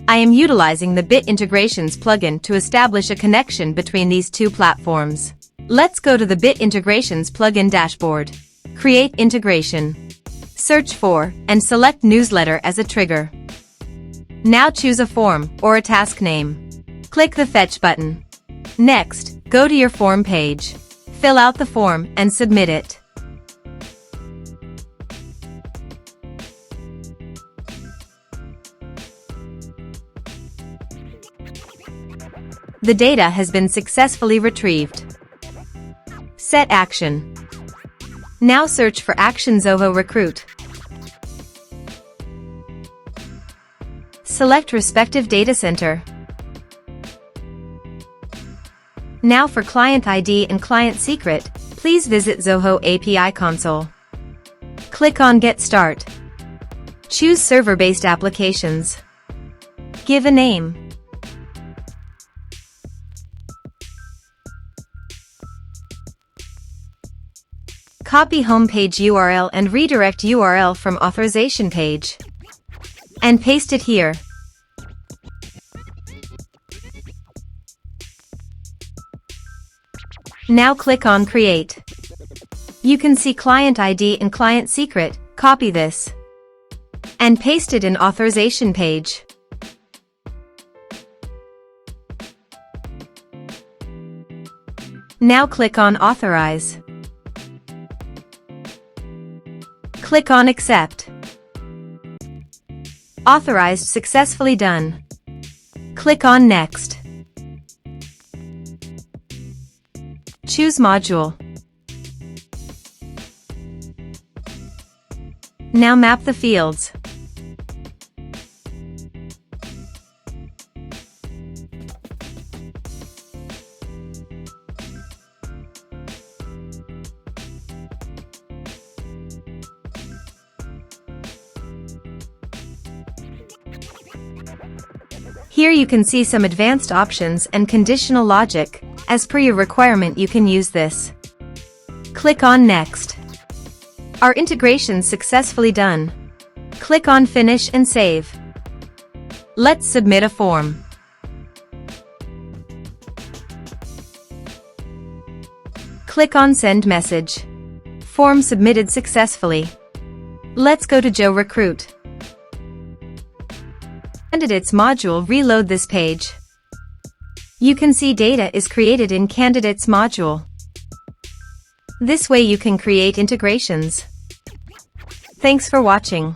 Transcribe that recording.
I am utilizing the Bit Integrations plugin to establish a connection between these two platforms. Let's go to the Bit Integrations plugin dashboard. Create integration. Search for and select newsletter as a trigger. Now choose a form or a task name. Click the Fetch button. Next, go to your form page. Fill out the form and submit it. The data has been successfully retrieved. Set action. Now search for Action Zoho Recruit. Select respective data center. Now for client ID and client secret, please visit Zoho API console. Click on Get Start. Choose server-based applications. Give a name. Copy homepage URL and redirect URL from authorization page. And paste it here. Now click on Create. You can see client ID and client secret. Copy this and paste it in authorization page. Now click on Authorize. Click on Accept. Authorized successfully done. Click on Next. Choose module. Now map the fields. Here you can see some advanced options and conditional logic. As per your requirement, you can use this. Click on Next. Our integration successfully done. Click on Finish and Save. Let's submit a form. Click on Send Message. Form submitted successfully. Let's go to Zoho Recruit. Candidates module. Reload this page. You can see data is created in Candidates module. This way you can create integrations. Thanks for watching.